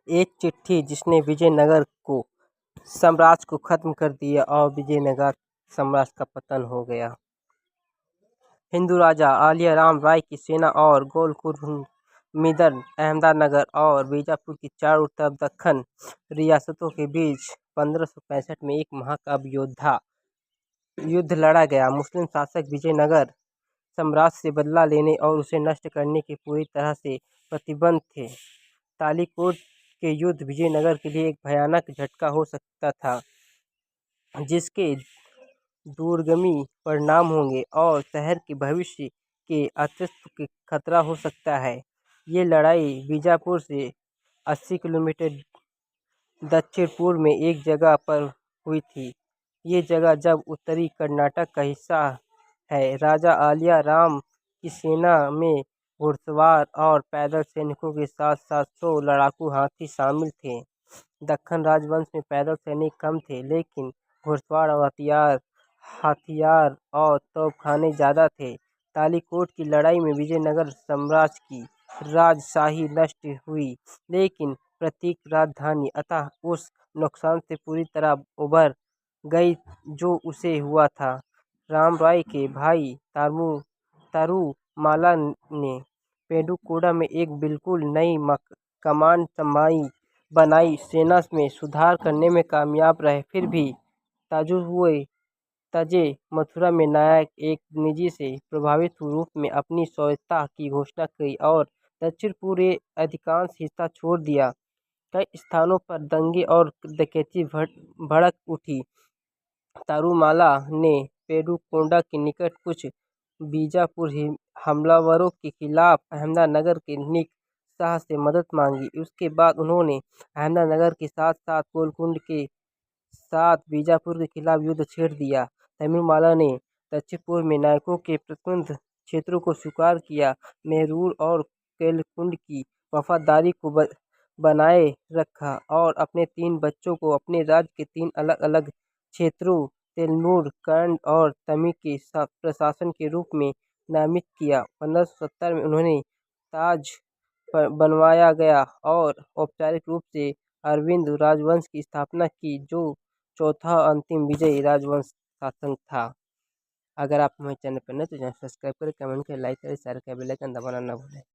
एक चिट्ठी जिसने विजयनगर को साम्राज्य को खत्म कर दिया और विजयनगर साम्राज्य का पतन हो गया। हिंदू राजा आलिया राम राय की सेना और गोलकुंड, मिदर, अहमदनगर और बीजापुर की चारों तरफ दक्खन रियासतों के बीच 1565 में एक महाकाव्य युद्ध लड़ा गया। मुस्लिम शासक विजयनगर साम्राज्य से बदला लेने और उसे नष्ट करने के पूरी तरह से प्रतिबद्ध थे। तालीकोट के युद्ध विजयनगर के लिए एक भयानक झटका हो सकता था, जिसके दूरगामी परिणाम होंगे और शहर के भविष्य के अस्तित्व के खतरा हो सकता है। ये लड़ाई बीजापुर से 80 किलोमीटर दक्षिण पूर्व में एक जगह पर हुई थी। ये जगह जब उत्तरी कर्नाटक का हिस्सा है। राजा आलिया राम की सेना में घुड़सवार और पैदल सैनिकों के साथ 700 लड़ाकू हाथी शामिल थे। दक्खन राजवंश में पैदल सैनिक कम थे, लेकिन घुड़सवार और हथियार और तोपखाने ज़्यादा थे। तालीकोट की लड़ाई में विजयनगर साम्राज्य की राजशाही नष्ट हुई, लेकिन प्रतीक राजधानी अतः उस नुकसान से पूरी तरह उबर गई जो उसे हुआ था। राम राय के भाई तारूमाला ने पेडुकोड़ा में एक बिल्कुल नई कमान बनाई, सेना में सुधार करने में कामयाब रहे। फिर भी तजे मथुरा में नायक एक निजी से प्रभावित रूप में अपनी स्वायत्तता की घोषणा की और दक्षिण पूर्व अधिकांश हिस्सा छोड़ दिया। कई स्थानों पर दंगे और डकैती भड़क उठी। तारूमाला ने पेडुकोड़ा के निकट कुछ बीजापुर हमलावरों के खिलाफ अहमदनगर के निक शाह से मदद मांगी। उसके बाद उन्होंने अहमदनगर के साथ साथ गोलकुंड के साथ बीजापुर के खिलाफ युद्ध छेड़ दिया। तारूमाला ने दक्षिण पूर्व में नायकों के प्रतिबंध क्षेत्रों को स्वीकार किया, मेहरूर और गोलकुंड की वफादारी को बनाए रखा और अपने 3 बच्चों को अपने राज्य के 3 अलग-अलग क्षेत्रों तेलनूर, कर्ण और तमी के प्रशासक के रूप में नामित किया। 1570 में उन्हें ताज बनवाया गया और औपचारिक रूप से अरविंद राजवंश की स्थापना की, जो चौथा अंतिम विजयी राजवंश शासक था। अगर आप हमारे चैनल पर नए तो चैनल सब्सक्राइब करें, कमेंट करें, लाइक करें, शेयर करें, बेल आइकन दबाना ना भूलें।